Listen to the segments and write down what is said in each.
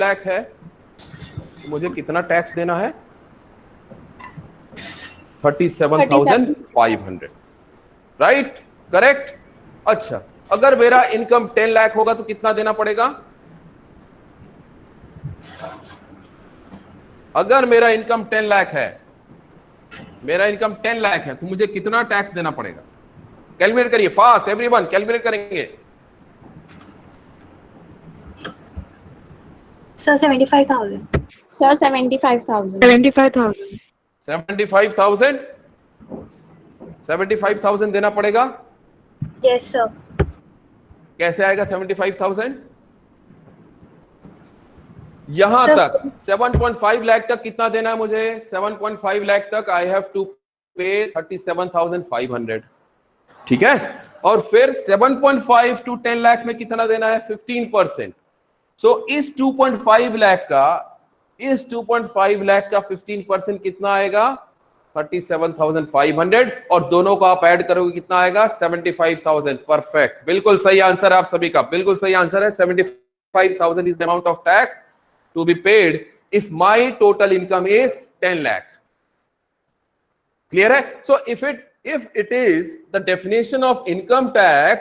लाख है तो मुझे कितना टैक्स देना है? 37,500, राइट? करेक्ट। अच्छा, अगर मेरा इनकम 10 लाख होगा तो कितना देना पड़ेगा? अगर मेरा इनकम 10 लाख है, मेरा इनकम 10 लाख है तो मुझे कितना टैक्स देना पड़ेगा? कैलकुलेट करिए फास्ट, एवरीवन कैलकुलेट करेंगे। सर 75,000। सर 75,000। 75,000 देना पड़ेगा। Yes sir. कैसे आएगा 75,000? यहां तक 7.5 लाख तक कितना देना है मुझे? 7.5 लाख तक आई हैव टू पे 37,500, ठीक है? और फिर 7.5 टू 10 लाख में कितना देना है? 15%। सो इस 2.5 लाख का 15% कितना आएगा? 37,500, और दोनों को आप ऐड करोगे कितना आएगा? 75,000। परफेक्ट, बिल्कुल सही आंसर आप सभी का, बिल्कुल सही आंसर है। 75,000 is the amount of tax to be paid if my total income is 10 lakh. Clear है? So if it is the definition of income tax,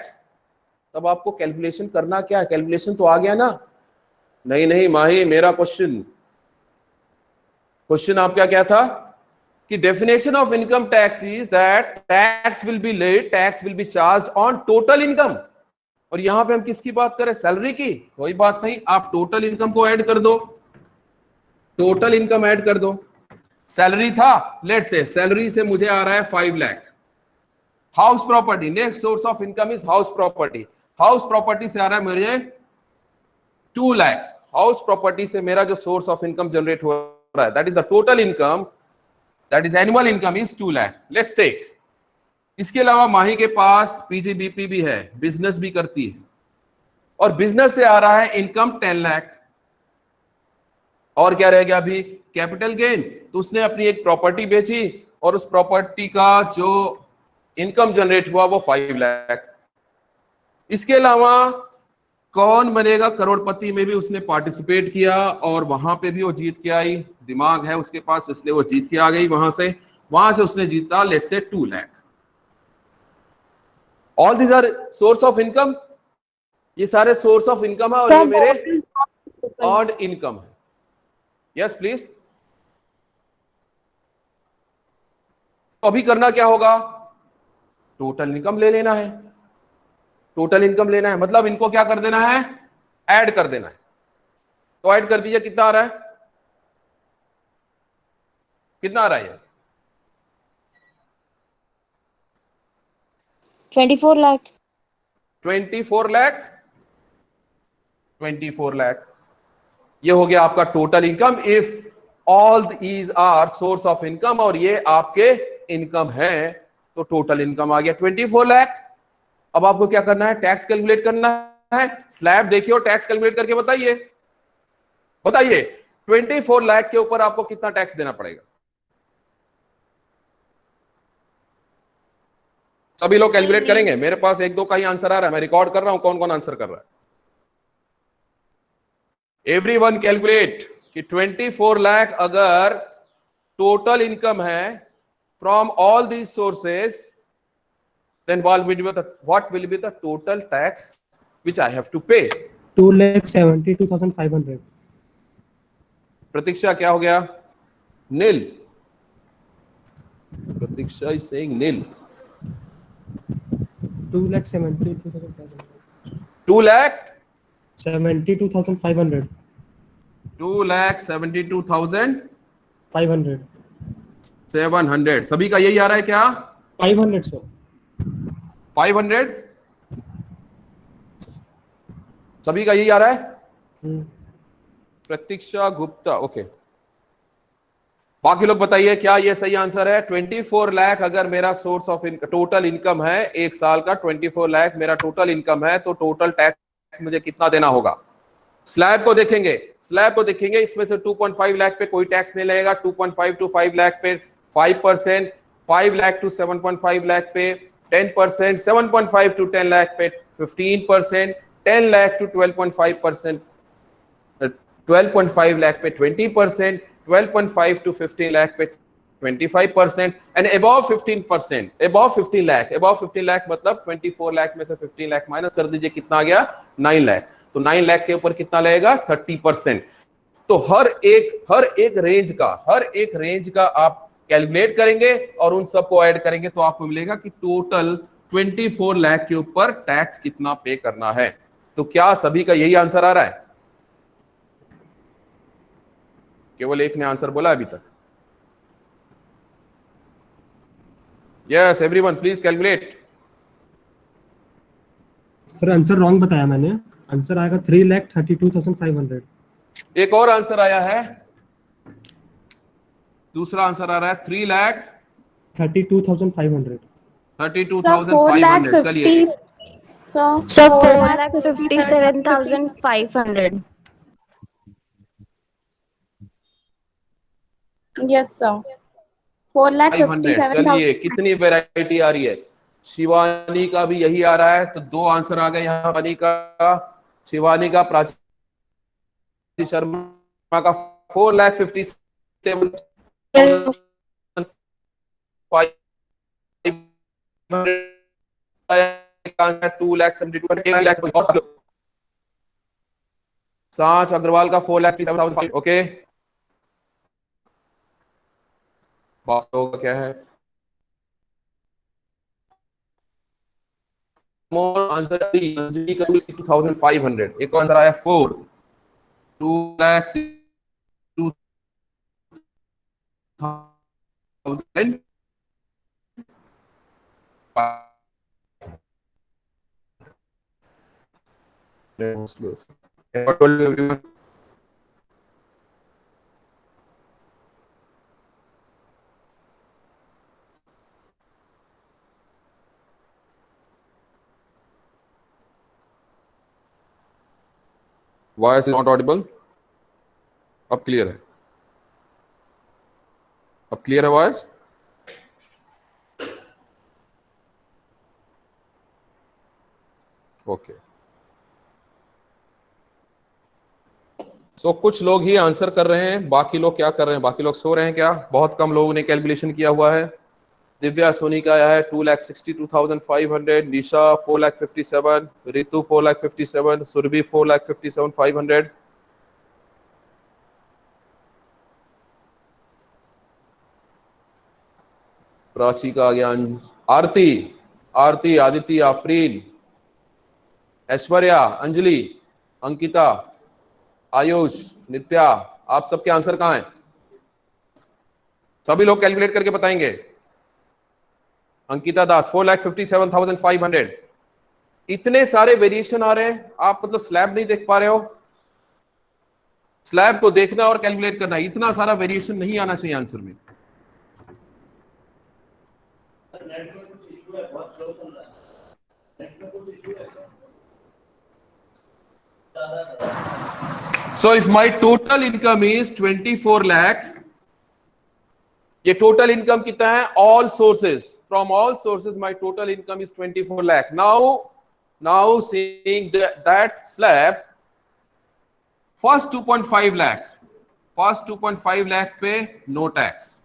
तब आपको कैलकुलेशन करना क्या है? कैलकुलेशन तो आ गया ना? नहीं माही, मेरा क्वेश्चन आपका क्या था कि definition of income tax is that tax will be led, tax will be charged on total income. और यहां पे हम किसकी बात करें? सैलरी की। कोई बात नहीं, आप टोटल इनकम को ऐड कर दो, टोटल इनकम ऐड कर दो। सैलरी था, लेट्स से सैलरी से मुझे आ रहा है 5 lakh. House property, next source of income is house property. House property से आ रहा है मुझे 2 लाख। हाउस प्रॉपर्टी से मेरा जो सोर्स ऑफ इनकम जनरेट हो रहा है, that is the total income, that is annual income is 2 lakh. Let's take. इसके अलावा माही के पास पीजीबीपी भी है, बिजनेस भी करती है, और बिजनेस से आ रहा है इनकम 10 लाख। और क्या रह गया अभी? Capital gain. तो उसने अपनी एक प्रॉपर्टी बेची और उस प्रॉपर्टी का जो इनकम जनरेट हुआ वो 5 लाख। इसके अलावा कौन बनेगा करोड़पति में भी उसने पार्टिसिपेट किया और वहां पे भी वो जीत के आई। दिमाग है उसके पास, इसलिए वो जीत के आ गई। वहां से उसने जीता let's say 2 lakh. All these are source of income. ये सारे सोर्स ऑफ इनकम है और ये मेरे अर्न्ड इनकम है। Yes please. तो अभी करना क्या होगा? टोटल इनकम ले लेना है। टोटल इनकम लेना है मतलब इनको क्या कर देना है? ऐड कर देना है। तो ऐड कर दीजिए। कितना आ रहा है? कितना आ रहा है? 24 लाख। 24 लाख। 24 लाख ये हो गया आपका total income if all these are source of income, और ये आपके इनकम है, तो टोटल इनकम आ गया 24 लाख। अब आपको क्या करना है? टैक्स कैलकुलेट करना है। स्लैब देखिए और टैक्स कैलकुलेट करके बताइए 24 लाख के ऊपर आपको कितना टैक्स देना पड़ेगा? सभी लोग कैलकुलेट करेंगे। मेरे पास एक दो का ही आंसर आ रहा है, मैं रिकॉर्ड कर रहा हूं कौन कौन आंसर कर रहा है। एवरीवन कैलकुलेट कि 24 लाख अगर टोटल इनकम है from all these sources, then what will be the total tax which I have to pay? 2,72,500. प्रतीक्षा क्या हो गया? नील। प्रतीक्षा is saying नील। 2,72,500. 2,72,500. 2,72,500. 700। सभी का यही आ रहा है क्या? 500 सर। 500 सभी का यही आ रहा है। प्रतीक्षा गुप्ता, ओके। बाकी लोग बताइए क्या ये सही आंसर है? 24 लाख अगर मेरा सोर्स ऑफ टोटल इनकम है एक साल का, 24 लाख मेरा टोटल इनकम है, तो टोटल टैक्स मुझे कितना देना होगा? स्लैब को देखेंगे, इसमें से 2.5 लाख पे कोई टैक्स नहीं लगेगा। 2.5 टू 5 लाख पे 5%, 5 लाख टू 7.5 लाख पे 10%, 7.5 टू 10 लाख पे 15%, 10 लाख टू 12.5%, 12.5 लाख पे 20%, 12.5 to 15 लाख पे 25%, and above 15%, above 15 lakh, above 15 lakh मतलब 24 लाख में से 15 लाख माइनस कर दीजिए, कितना आ गया? 9 लाख। तो 9 लाख के ऊपर कितना लगेगा? 30%। तो हर एक रेंज का आप कैलकुलेट करेंगे और उन सबको ऐड करेंगे तो आपको मिलेगा कि टोटल 24 लाख के ऊपर टैक्स कितना पे करना है। तो क्या सभी का यही आंसर आ रहा है? केवल एक ने आंसर बोला अभी तक। Yes everyone please calculate. Sir answer wrong बताया मैंने, आंसर आएगा 3,32,500। एक और आंसर आया है, दूसरा आंसर आ रहा है 32,500। 3,32,500। चलिए Sir, Sir, 4,57,500. Yes, sir. 500। चलिए 4,57,000. कितनी वेराइटी आ रही है? शिवानी का भी यही आ रहा है, तो 2 आंसर आ गए यहाँ। शिवानी का, प्राची शर्मा का 4,57,500, सांच अग्रवाल का 4,57,500। ओके, बात होगा क्या है? मोर आंसर अंजलि का 2,500। एक आंसर आया 4, 2,02,000। Voice is not audible. अब क्लियर है? अब क्लियर है वॉइस? ओके। सो कुछ लोग ही आंसर कर रहे हैं, बाकी लोग क्या कर रहे हैं? बाकी लोग सो रहे हैं क्या? बहुत कम लोगों ने कैलकुलेशन किया हुआ है। दिव्या सोनी का आया है 2,62,500, निशा 4,57,000, रितु 4,57,000, सुरभि 4,57,500। प्राची का आ गया, आरती, आदित्य, आफरीन, ऐश्वर्या, अंजलि, अंकिता, आयुष, नित्या, आप सबके आंसर कहां हैं? सभी लोग कैलकुलेट करके बताएंगे। अंकिता दास 4,57,500। इतने सारे वेरिएशन आ रहे हैं, आप मतलब स्लैब नहीं देख पा रहे हो? स्लैब को देखना और कैलकुलेट करना, इतना सारा वेरिएशन नहीं आना चाहिए आंसर में। So if my total income is 24 lakh, ये टोटल इनकम कितना है? All sources, from all sources my total income is 24 lakh. Now seeing that slab, first 2.5 lakh पे नो टैक्स,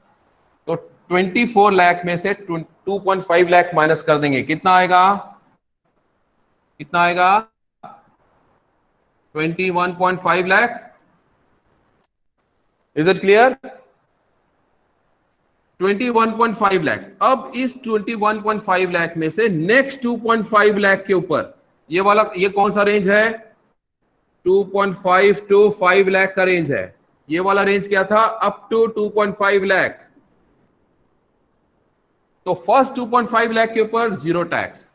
तो 24 लाख में से 2.5 लाख माइनस कर देंगे, कितना आएगा? 21.5 lakh. Is it clear? 21.5 lakh. अब इस 21.5 लाख में से नेक्स्ट 2.5 लाख के ऊपर, ये कौन सा रेंज है? 2.5 to 5 लाख का रेंज है। ये वाला रेंज क्या था? Up to 2.5 lakh. तो फर्स्ट 2.5 लाख के ऊपर जीरो टैक्स,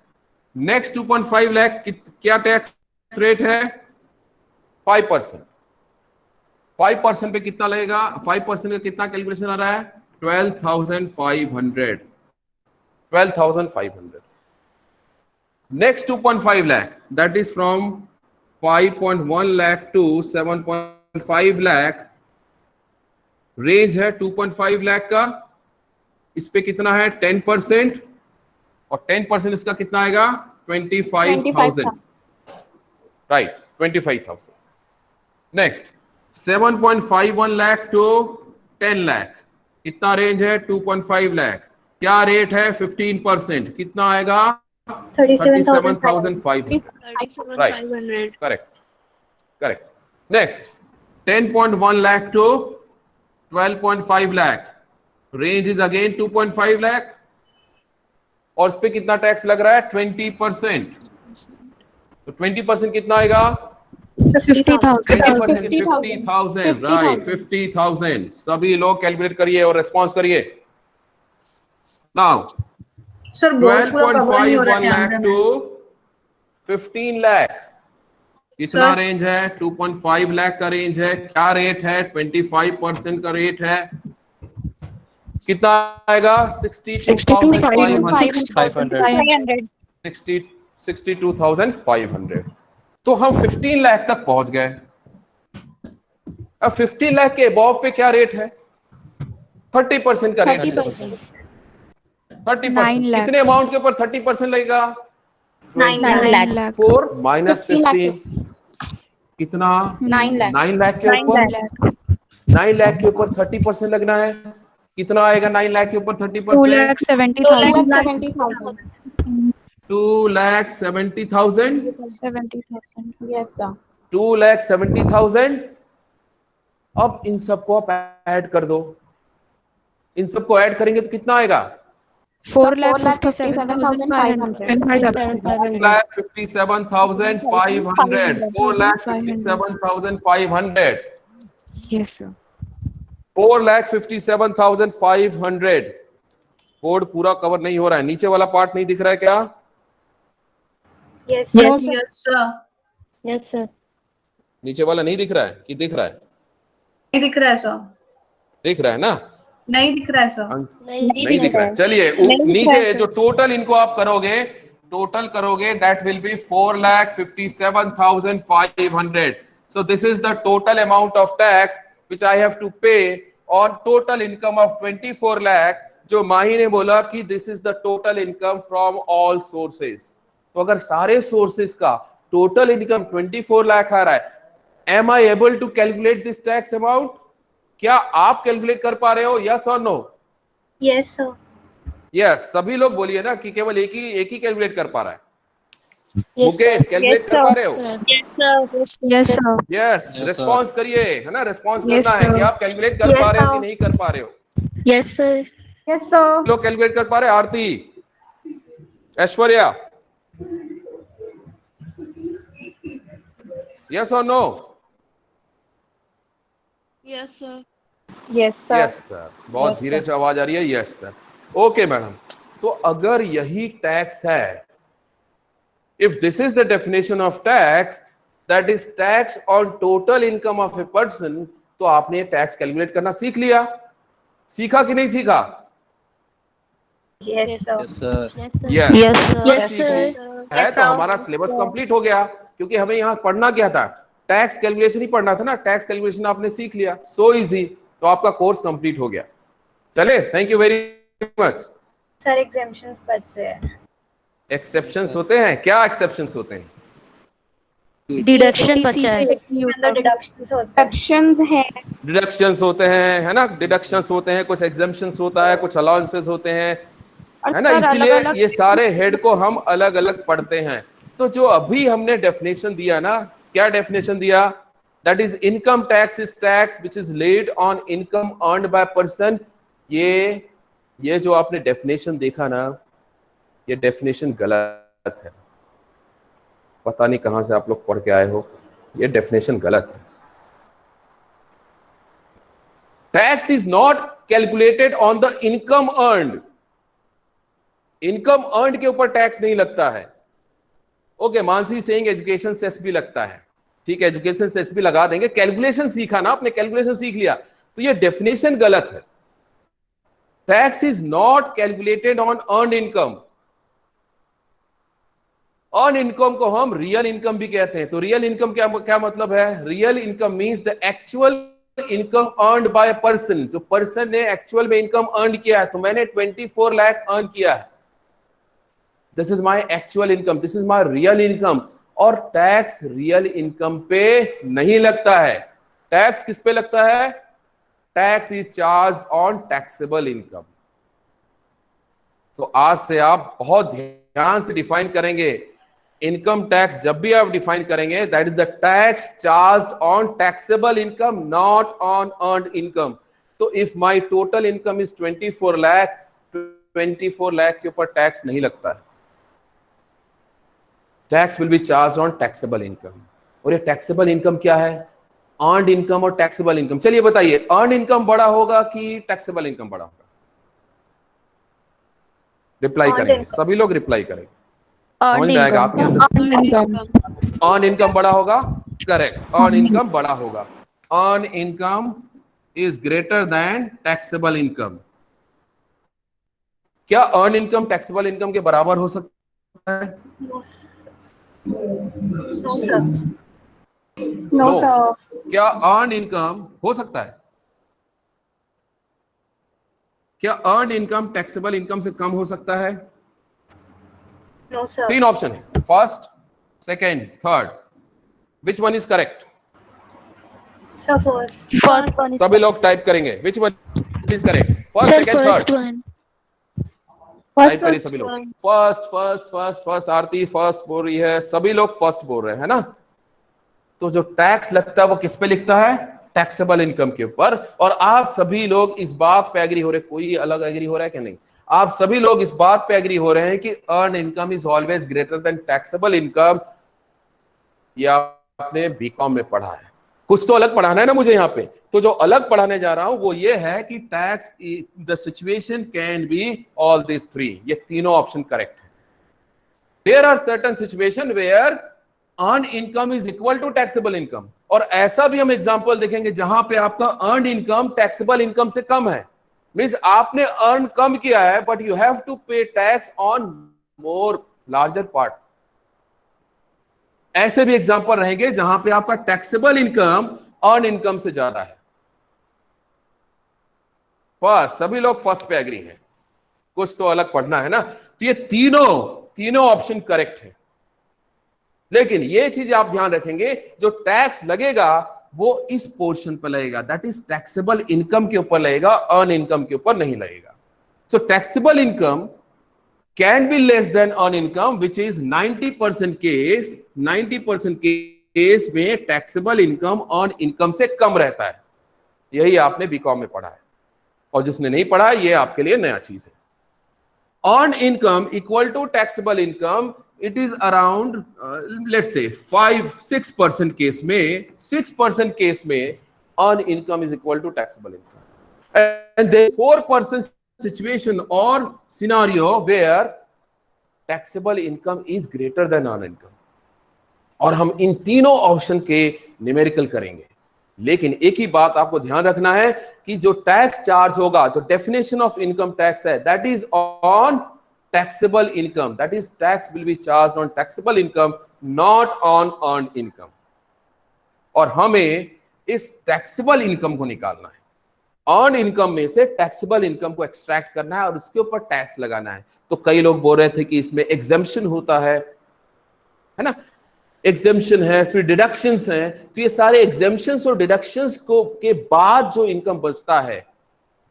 नेक्स्ट 2.5 लाख क्या टैक्स रेट है? 5%। 5% पे कितना लगेगा? 5% का कितना कैलकुलेशन आ रहा है? 12,500। 12,500। Next 2.5 lakh, that is from 5.1 lakh to 7.5 lakh, range है 2.5 लाख का। इस पे कितना है? 10%, और 10% इसका कितना आएगा? 25,000। Right, 25,000। Next 7.51 lakh to 10 lakh, कितना रेंज है? 2.5 लाख। क्या रेट है? 15%, कितना आएगा? 37,500। Right, correct correct. Next 10.1 lakh to 12.5 lakh, range is again 2.5 lakh, और इस पे कितना टैक्स लग रहा है? 20%। तो 20% कितना आएगा? 50,000. 50,000, राइट, 50,000। सभी लोग कैलकुलेट करिए और रेस्पॉन्स करिए। नाउ सर बहुत पूरा कवर नहीं हो रहा 12.51 है lakh कैमरे to में। 15 lakh, कितना सर रेंज है? 2.5 लाख का रेंज है। क्या रेट है? 25% का रेट है। कितना आएगा? 500. 62,500। तो हम 15 लाख तक पहुंच गए। अब 15 लाख के अबव पे क्या रेट है? 30% का रेट है। 30%. 30%, कितने अमाउंट के ऊपर 30% लगेगा? 9 lakh. 4 minus 15 लाख 15, कितना? 9 लाख. 9 लाख के ऊपर 9 लाख के ऊपर 30% लगना है। कितना आएगा 9 लाख के ऊपर 30%? 2,70,000. 2,70,000। 70,000. Yes, sir. 2,70,000। अब इन सबको आप ऐड कर दो। इन सबको ऐड करेंगे तो कितना आएगा? 4,57,500. 4,57,500। 4,57,500। Yes, sir. 4,57,500। बोर्ड पूरा कवर नहीं हो रहा है, नीचे वाला पार्ट नहीं दिख रहा है क्या? Yes. Yes sir. Yes, sir. नीचे वाला नहीं दिख रहा है कि दिख रहा है? नहीं दिख रहा है सर। दिख रहा है ना? नहीं दिख रहा है सर। नहीं दिख रहा है। चलिए नीचे जो टोटल इनको आप करोगे, टोटल करोगे, that will be 4,57,500। So this is the total amount of tax which I have to pay on total income of 24 lakh, जो माही ने बोला कि this is the total income from all sources। तो अगर सारे सोर्सेस का total income 24 lakh आ रहा है, am I able to calculate this tax amount? क्या आप कैलकुलेट कर पा रहे हो? यस और नो? Yes, sir. यस, सभी लोग बोलिए ना कि केवल एक ही कैलकुलेट कर पा रहा है। मुकेश, कैलकुलेट कर पा रहे हो? Yes, sir. यस, रिस्पॉन्स करिए, है ना? रिस्पॉन्स करना है कि आप कैलकुलेट कर Yes, पा रहे हो कि sir. नहीं कर पा रहे हो। Yes, sir. Yes, sir. लोग कैलकुलेट कर पा रहे हैं? आरती, ऐश्वर्या, यस और no? Yes, sir. Yes, sir. Yes sir, बहुत धीरे से आवाज आ रही है। Yes sir. ओके मैडम, तो अगर यही टैक्स है, if this is the definition of tax, that is tax on total income of a person, तो आपने टैक्स कैलकुलेट करना सीख लिया। सीखा कि नहीं सीखा? Yes, sir. Yes, Yes, sir. सीख ली है Yes, तो sir. हमारा सिलेबस कंप्लीट हो गया, क्योंकि हमें यहाँ पढ़ना क्या था? टैक्स कैलकुलेशन ही पढ़ना था ना। टैक्स कैलकुलेशन आपने सीख लिया, सो इजी, तो आपका कोर्स कंप्लीट हो गया। चले, thank you very much. Sir, exemptions बच से है. एक्सेप्शंस होते हैं? क्या एक्सेप्शंस होते हैं? डिडक्शन बचा है. अंदर deductions होते हैं. Options है. डिडक्शंस होते हैं, है ना? डिडक्शंस होते हैं, कुछ एग्जेम्पशंस होता है, कुछ अलाउंसेस होते हैं, है ना? इसीलिए ये सारे हेड को हम अलग अलग पढ़ते हैं। तो जो अभी हमने डेफिनेशन दिया ना, क्या डेफिनेशन दिया? That is income tax is tax which is laid on income earned by person. ये जो आपने डेफिनेशन देखा ना, ये डेफिनेशन गलत है। पता नहीं कहां से आप लोग पढ़ के आए हो, ये डेफिनेशन गलत है। Tax is not calculated on the income earned. Income earned के ऊपर टैक्स नहीं लगता है। Okay, Mansi saying education cess भी लगता है, ठीक है, एजुकेशन सेस भी लगा देंगे। कैलकुलेशन सीखा ना आपने, कैलकुलेशन सीख लिया, तो ये डेफिनेशन गलत है। Tax is not calculated on earned income. Earn income को हम रियल इनकम भी कहते हैं। तो रियल इनकम क्या मतलब है? Real income means the actual income earned by person. जो पर्सन ने एक्चुअल में इनकम अर्न किया है, तो मैंने 24 लाख अर्न किया है, this is my actual income, this is my real income. और टैक्स रियल इनकम पे नहीं लगता है, टैक्स किस पे लगता है? Tax is charge on taxable income. तो आज से आप बहुत ध्यान से डिफाइन करेंगे। इनकम टैक्स जब भी आप डिफाइन करेंगे, that is the tax charged on taxable income, not on earned income. तो if my total income is 24 lakh, 24 lakh के ऊपर टैक्स नहीं लगता है। Tax will be charge on taxable income. और ये टैक्सेबल इनकम क्या है? अर्न्ड इनकम और टैक्सेबल इनकम। चलिए बताइए, अर्न्ड इनकम बड़ा होगा कि टैक्सेबल इनकम बड़ा होगा? रिप्लाई Earned करेंगे, income. सभी लोग रिप्लाई करेंगे, समझ में आएगा आपके अंदर। अर्न इनकम बड़ा होगा, करेक्ट, अर्न इनकम बड़ा होगा। Earn income is greater than taxable income. क्या अर्न इनकम टैक्सेबल इनकम के बराबर हो सकता है? No, sir. No No. Sir. क्या अर्न इनकम हो सकता है? क्या अर्न इनकम टैक्सेबल इनकम से कम हो सकता है? No, sir. तीन ऑप्शन है, first, second, third. Which one is correct? Sir, first. First one is सभी लोग टाइप करेंगे, which one is correct? First, Sir, second, first third. one. Type करिए सभी लोग। फर्स्ट। आरती फर्स्ट बोल रही है, सभी लोग फर्स्ट बोल रहे हैं, है ना? तो जो टैक्स लगता है वो किस पे लिखता है? टैक्सेबल इनकम के ऊपर। और आप सभी लोग इस बात पे एग्री हो रहे हैं, कोई अलग एग्री हो रहा है कि नहीं? आप सभी लोग इस बात पे एग्री हो रहे हैं कि earn income is always greater than taxable income. ये आपने बीकॉम में पढ़ा है। कुछ तो अलग पढ़ाना है ना मुझे यहाँ पे। तो जो अलग पढ़ाने जा रहा हूं वो ये है कि tax the situation can be all this three. ये तीनों ऑप्शन करेक्ट है। There are certain situation where earn income is equal to taxable income. और ऐसा भी हम एग्जांपल देखेंगे जहां पे आपका अर्न इनकम टैक्सेबल इनकम से कम है। मींस आपने अर्न कम किया है बट यू हैव टू पे tax on more larger part. ऐसे भी एग्जांपल रहेंगे जहां पे आपका टैक्सेबल इनकम अर्न इनकम से ज्यादा है। बस सभी लोग फर्स्ट पे एग्री हैं, कुछ तो अलग पढ़ना है ना। तो ये तीनों ऑप्शन करेक्ट है। लेकिन ये चीज आप ध्यान रखेंगे, जो टैक्स लगेगा वो इस पोर्शन पर लगेगा, दैट इज टैक्सेबल इनकम के ऊपर लगेगा, अर्न इनकम के ऊपर नहीं लगेगा। So taxable income can be less than earned income, which is 90% case। 90% case में टैक्सेबल इनकम अर्न इनकम से कम रहता है। यही आपने बीकॉम में पढ़ा है, और जिसने नहीं पढ़ा ये आपके लिए नया चीज है। Earn income equal to taxable income, it is around let's say 5-6% case में, 6% केस में earn income is equal to taxable income. And there 4% situation or scenario where taxable income is greater than earned income। और हम इन तीनों option के numerical करेंगे। लेकिन एक ही बात आपको ध्यान रखना है कि जो टैक्स चार्ज होगा, जो डेफिनेशन ऑफ इनकम टैक्स है, that is on taxable income. That is tax will be charged on taxable income, not on earned income. और हमें इस टैक्सेबल इनकम को निकालना है। अर्न इनकम में से टैक्सेबल इनकम को एक्सट्रैक्ट करना है और उसके ऊपर टैक्स लगाना है। तो कई लोग बोल रहे थे कि इसमें एग्जेम्पशन होता है ना, एग्जेम्पशन है, फिर डिडक्शंस हैं। तो ये सारे एग्जेम्पशंस और डिडक्शंस को के बाद जो इनकम बचता है,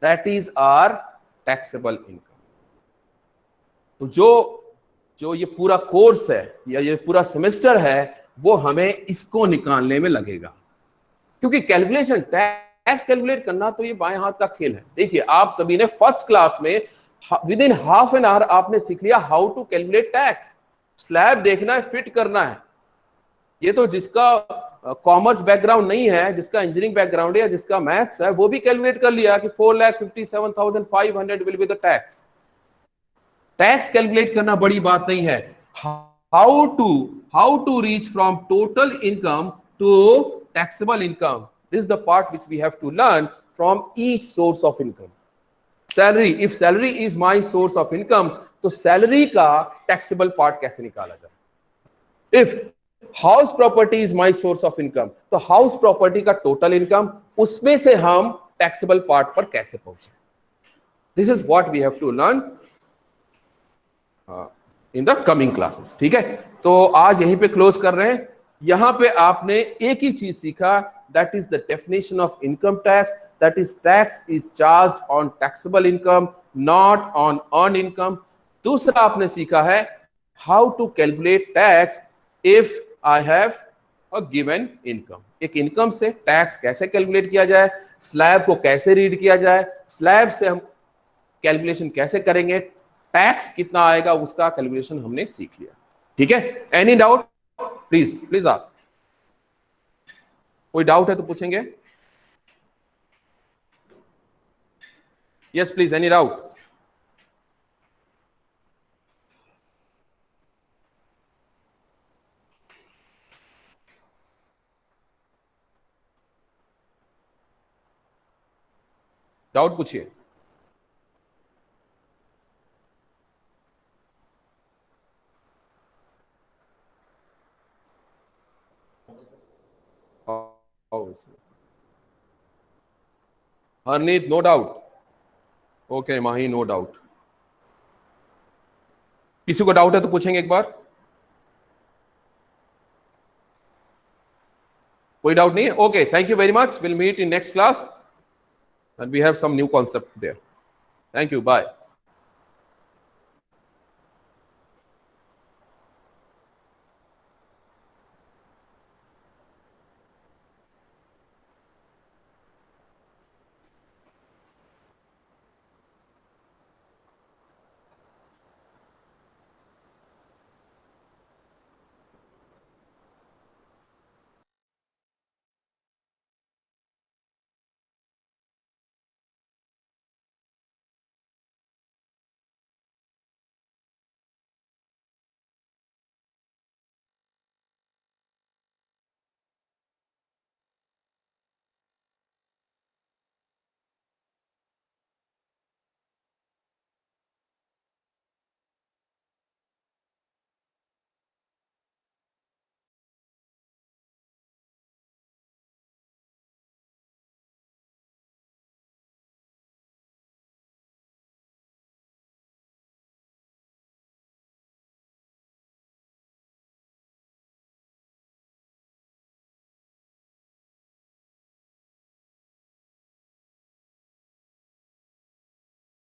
that is our taxable income. तो जो ये पूरा कोर्स है या ये पूरा सेमेस्टर है, वो हमें इसको निकालने में लगेगा। क्योंकि कैलकुलेशन, टैक्स कैलकुलेट करना तो ये बाएं हाथ का खेल है। देखिए, आप सभी ने फर्स्ट क्लास में within half an hour आपने सीख लिया how to calculate tax. Slab देखना है, फिट करना है। ये तो जिसका कॉमर्स बैकग्राउंड नहीं है, जिसका इंजीनियरिंग बैकग्राउंड है या जिसका मैथ्स है, वो भी कैलकुलेट कर लिया कि 4,57,500 will be the tax. Tax calculate करना बड़ी बात नहीं है। How to reach from total income to taxable income, this is the part which we have to learn from each source of income। salary, if salary is my source of income, तो salary का taxable part कैसे निकाला जाए? if house property is my source of income, तो house property का total income, उसमें से हम taxable part पर कैसे पहुंचे? this is what we have to learn in the coming classes। ठीक है, तो आज यहीं पे क्लोज कर रहे हैं। यहां पे आपने एक ही चीज सीखा that is the definition of income tax. That is, tax is charged on taxable income, not on earned income. दूसरा आपने सीखा है how to calculate tax if I have a given income. एक इनकम से टैक्स कैसे calculate किया जाए, slab को कैसे रीड किया जाए, स्लैब से हम कैलकुलेशन कैसे करेंगे, टैक्स कितना आएगा उसका कैलकुलेशन हमने सीख लिया. ठीक है, any doubt? Please please ask. कोई डाउट है तो पूछेंगे. Yes please, any doubt? Doubt पूछिए. Harneet, no doubt. Okay, Mahi, no doubt. किसी को डाउट है तो पूछेंगे एक बार. कोई डाउट नहीं है? Okay, thank you very much. Will meet in next class and we have some new concept there. Thank you. Bye.